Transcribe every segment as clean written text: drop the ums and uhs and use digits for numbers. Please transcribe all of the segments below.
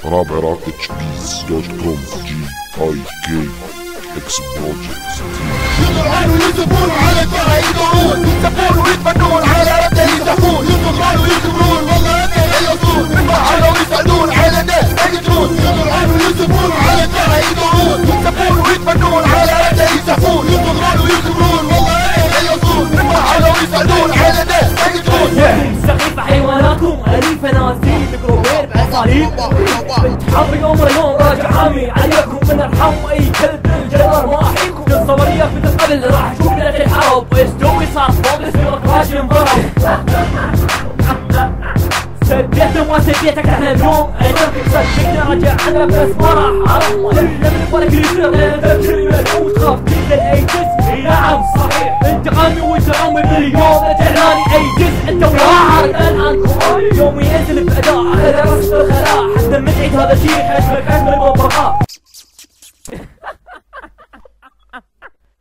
راب عراق HBs.com GIK X Project يطلعون ويسبون على الدرع يدورون يسبون ويتمنون على رده يزحفون يطلعون ويكبرون والله انه يصون يفعلوا ويسعدون على الناس يقتلون يطلعون ويسبون على الدرع يدورون يسبون ويتمنون على رده يزحفون يطلعون ويكبرون والله انه يصون يفعلوا ويسعدون على الناس يقتلون سخيفة حيواناتكم أليفة ناسين ميكروبير بأساليب بتحرق أمر يوم راجع عامي عليكم من ارحم أي كلب الجدار ما أحيكم الصورية في القبل راح أشوف لك الحرب إيش دوي صار فوق اسمك راجل انضرب سديت وما سديتك احنا اليوم عينك صدقنا رجع عنا بس ما راح عرف الا من ولك اللي يصير ذاك كلمة وتخاف تلقى اي جزء اي نعم صحيح انتقامي وانتقامي باليوم اجعلاني اي جزء انت وراها الان يومي ينزل باداء على راس الخلاء حتى مدعي هذا الشيء حسبك حسب المبرقات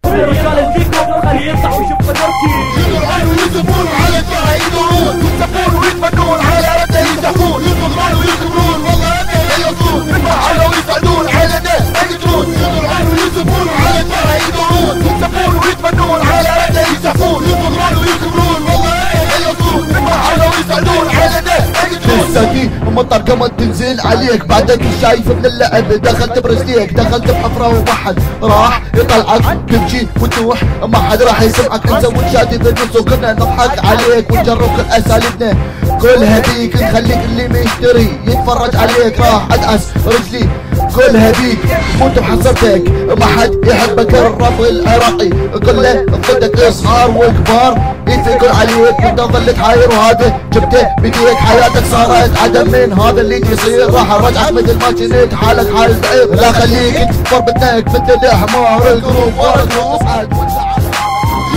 الرجال الديكو خليه يطلع ويشوف قدرتي يطلعون ويسبون على الدرع يدورون يسبون ويتمنون على رده يزحفون يطلعون ويكبرون والله انه يصون يفعلوا ويسعدون على الناس يقتلون يطلعون ويسبون على الدرع يدورون يسبون ويتمنون على رده يزحفون يطلعون ويكبرون والله انه يصون يفعلوا ويسعدون على الناس يقتلون لساتي مطر كمان تنزل عليك بعدك شايف من اللعب دخلت برجليك دخلت بحفرة وما حد راح يطلعك تمشي وتروح ما حد راح يسمعك انت والشادي بالنص وكنا نضحك عليك ونجرب كل اساليبنا كلها بيك نخليك اللي مشتري يتفرج عليك راح ادعس رجلي كلها بيك وانت بحصرتك ما حد يحبك الراب العراقي كله ضدك صغار وكبار يتفقون عليك وانت ظلت حاير وهذا جبته بديك حياتك صارت عدم من هذا اللي يصير راح ارجعك مثل ما كنت حالك حال بعيد لا خليك تكبر بدنك مثل الحمار القروب والقروب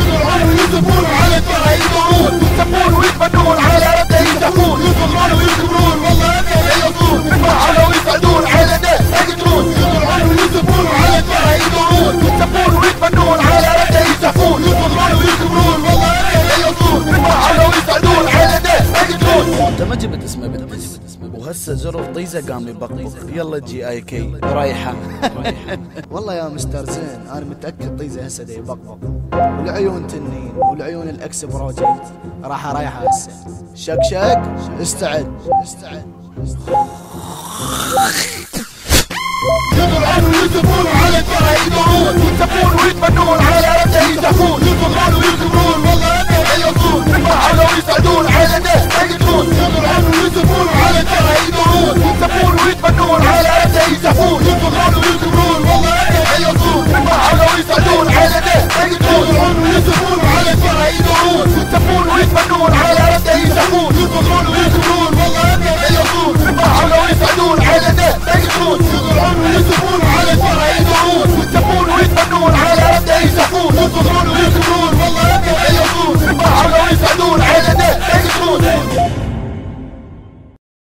يطلعون ويسبون على الدرع يدورون يسبون ويتمنون على رده يزحفون يطلعون ويكبرون والله انه يصون يفعلوا ويسعدون على الناس يقتلون يطلعون ويسبون على الدرع يدورون يسبون ويتمنون على رده يزحفون يطلعون ويكبرون والله انه يصون يفعلوا ويسعدون على الناس يقتلون انت ما جبت اسمه بالاسم وهسه زرف طيزه قام يبقبق يلا جي اي كي رايحه والله يا مستر زين انا متاكد طيزه هسه دا يبقبق والعيون تنين والعيون الاكس بروجكت راح رايحه هسه شك استعد يطلعون ويسبون على الدرع يدورون يسبون ويتمنون على رده يزحفون يطلعون ويكبرون والله انه يصون يفعلوا ويسعدون على الناس يقتلون يطلعون ويسبون على الدرع يدورون يسبون ويتمنون على رده يزحفون يطلعون ويكبرون والله انه يصون يفعلوا ويسعدون على الناس يقتلون يطلعون ويسبون على الدرع يدورون يسبون ويتمنون على